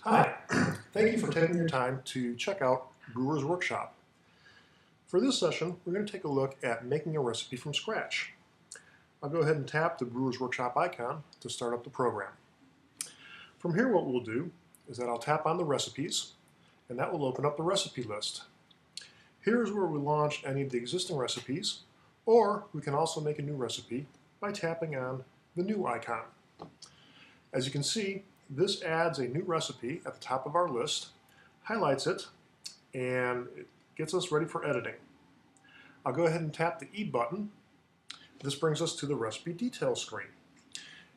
Hi, thank you for taking your time to check out Brewer's Workshop. For this session, we're going to take a look at making a recipe from scratch. I'll go ahead and tap the Brewer's Workshop icon to start up the program. From here, what we'll do is that I'll tap on the recipes, and that will open up the recipe list. Here's where we launch any of the existing recipes, or we can also make a new recipe by tapping on the new icon. As you can see, this adds a new recipe at the top of our list, highlights it, and it gets us ready for editing. I'll go ahead and tap the E button. This brings us to the recipe details screen.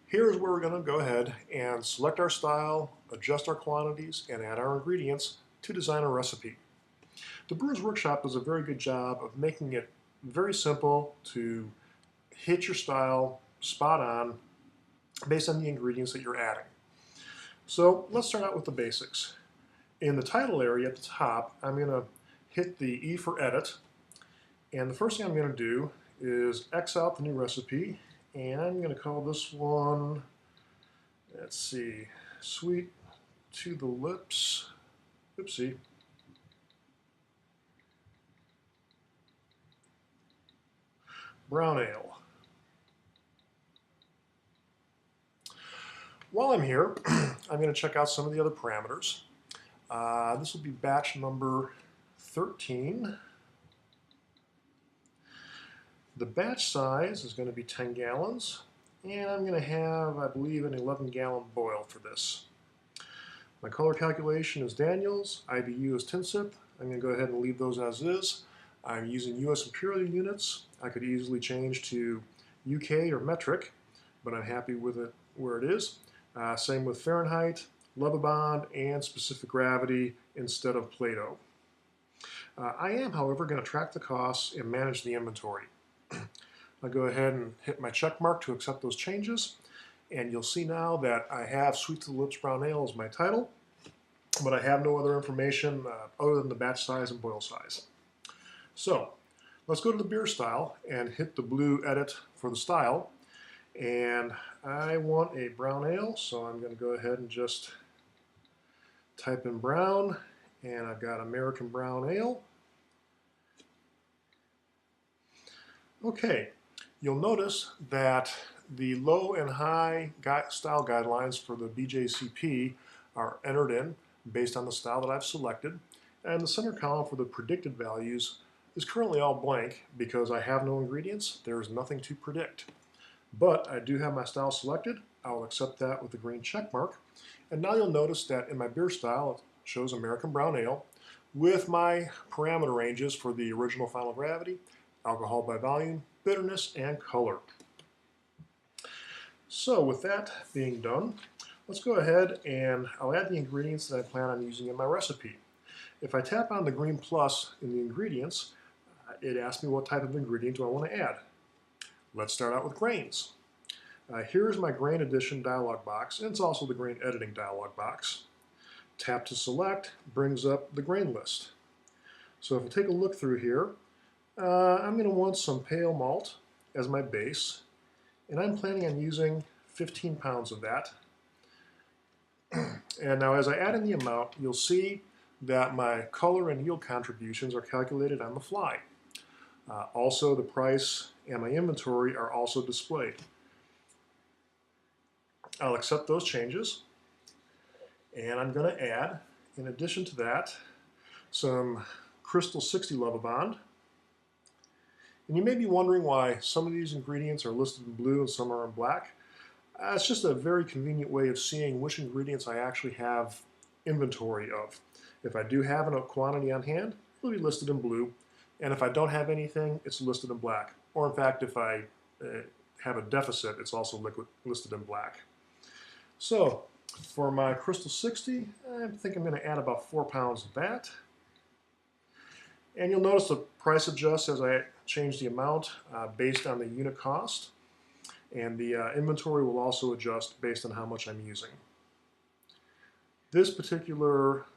Here's where we're going to go ahead and select our style, adjust our quantities, and add our ingredients to design a recipe. The Brewer's Workshop does a very good job of making it very simple to hit your style spot on based on the ingredients that you're adding. So let's start out with the basics. In the title area at the top, I'm going to hit the E for edit, and the first thing I'm going to do is X out the new recipe, and I'm going to call this one, let's see, Sweet to the Lips, oopsie, Brown Ale. While I'm here, I'm going to check out some of the other parameters. This will be batch number 13. The batch size is going to be 10 gallons, and I'm going to have, I believe, an 11-gallon boil for this. My color calculation is Daniels, IBU is Tinsip. I'm going to go ahead and leave those as is. I'm using US Imperial units. I could easily change to UK or metric, but I'm happy with it where it is. Same with Fahrenheit, Lovibond, and specific gravity instead of Plato. I am, however, going to track the costs and manage the inventory. I'll go ahead and hit my check mark to accept those changes, and you'll see now that I have Sweet to the Lips Brown Ale as my title, but I have no other information other than the batch size and boil size. So let's go to the beer style and hit the blue edit for the style. And I want a brown ale, so I'm going to go ahead and just type in brown, and I've got American Brown Ale. Okay, you'll notice that the low and high style guidelines for the BJCP are entered in based on the style that I've selected, and the center column for the predicted values is currently all blank because I have no ingredients. There's nothing to predict. But I do have my style selected. I will accept that with the green check mark. And now you'll notice that in my beer style, it shows American Brown Ale with my parameter ranges for the original final gravity, alcohol by volume, bitterness, and color. So with that being done, let's go ahead and I'll add the ingredients that I plan on using in my recipe. If I tap on the green plus in the ingredients, it asks me what type of ingredient do I want to add. Let's start out with grains. Here's my grain addition dialog box, and it's also the grain editing dialog box. Tap to select brings up the grain list. So if I take a look through here, I'm going to want some pale malt as my base, and I'm planning on using 15 pounds of that. And now as I add in the amount, you'll see that my color and yield contributions are calculated on the fly. Also, the price and my inventory are also displayed. I'll accept those changes, and I'm going to add, in addition to that, some Crystal 60 Lovibond. And you may be wondering why some of these ingredients are listed in blue and some are in black. It's just a very convenient way of seeing which ingredients I actually have inventory of. If I do have a quantity on hand, it'll be listed in blue. And if I don't have anything, it's listed in black. Or in fact, if I have a deficit, it's also listed in black. So for my Crystal 60, I think I'm going to add about 4 pounds of that. And you'll notice the price adjusts as I change the amount based on the unit cost. And the inventory will also adjust based on how much I'm using. This particular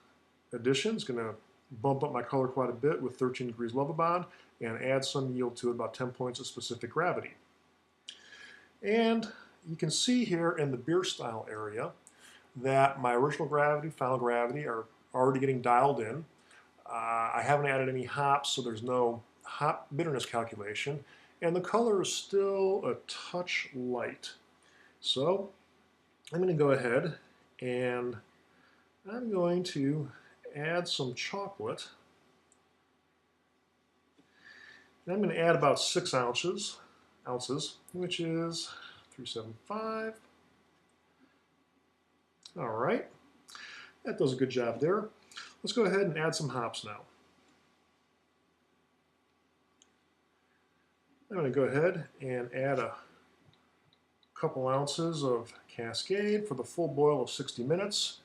addition is going to bump up my color quite a bit with 13 degrees Lovibond and add some yield to it, about 10 points of specific gravity. And you can see here in the beer style area, that my original gravity, final gravity are already getting dialed in. I haven't added any hops, so there's no hop bitterness calculation. And the color is still a touch light. So I'm going to go ahead and I'm going to add some chocolate. And I'm going to add about 6 ounces, which is 375. All right, that does a good job there. Let's go ahead and add some hops now. I'm going to go ahead and add a couple ounces of Cascade for the full boil of 60 minutes.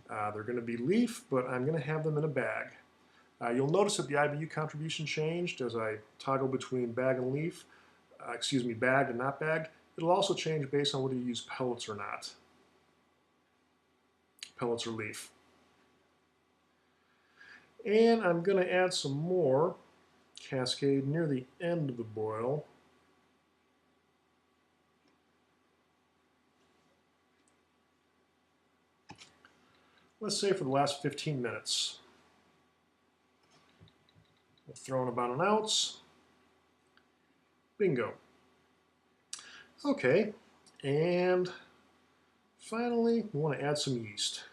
They're going to be leaf, but I'm going to have them in a bag. You'll notice that the IBU contribution changed as I toggle between bag and leaf, bagged and not bagged. It'll also change based on whether you use pellets or not. Pellets or leaf. And I'm going to add some more Cascade near the end of the boil. Let's say for the last 15 minutes. We'll throw in about 1 ounce. Bingo. Okay, and finally we want to add some yeast.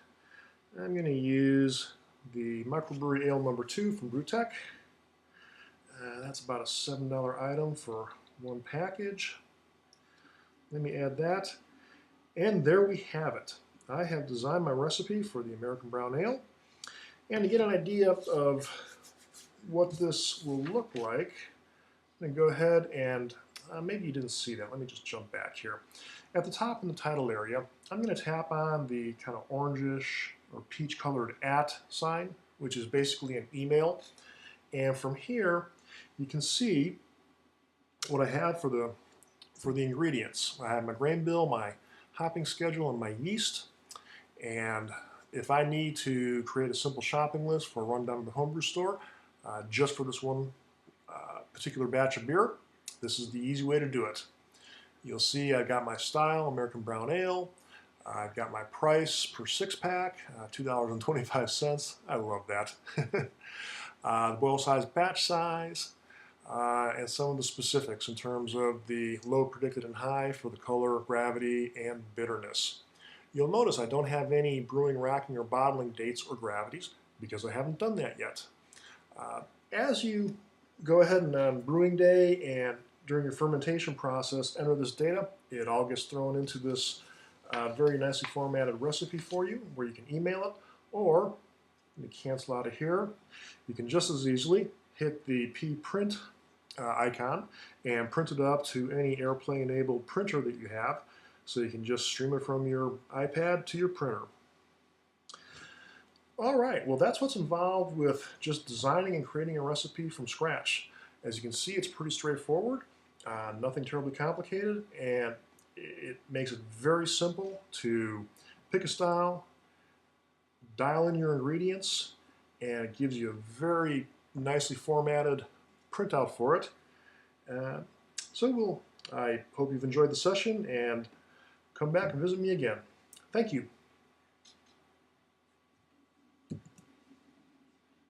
I'm going to use the microbrewery ale number 2 from Brewtech. That's about a $7 item for 1 package. Let me add that. And there we have it. I have designed my recipe for the American Brown Ale. And to get an idea of what this will look like, I'm going to go ahead and, maybe you didn't see that, let me just jump back here. At the top in the title area, I'm going to tap on the kind of orangish or peach colored @ sign, which is basically an email. And from here, you can see what I have for the ingredients. I have my grain bill, my hopping schedule, and my yeast. And if I need to create a simple shopping list for a run down to the homebrew store, just for this one particular batch of beer, this is the easy way to do it. You'll see I got my style, American Brown Ale. I've got my price per 6-pack, $2.25. I love that. The boil size, batch size, and some of the specifics in terms of the low predicted and high for the color, gravity, and bitterness. You'll notice I don't have any brewing, racking, or bottling dates or gravities because I haven't done that yet. As you go ahead and on brewing day and during your fermentation process enter this data, it all gets thrown into this very nicely formatted recipe for you where you can email it, or let me cancel out of here. You can just as easily hit the P-print icon and print it up to any AirPlay enabled printer that you have, so you can just stream it from your iPad to your printer. All right, well that's what's involved with just designing and creating a recipe from scratch. As you can see, it's pretty straightforward, nothing terribly complicated, and it makes it very simple to pick a style, dial in your ingredients, and it gives you a very nicely formatted printout for it. I hope you've enjoyed the session and come back and visit me again. Thank you.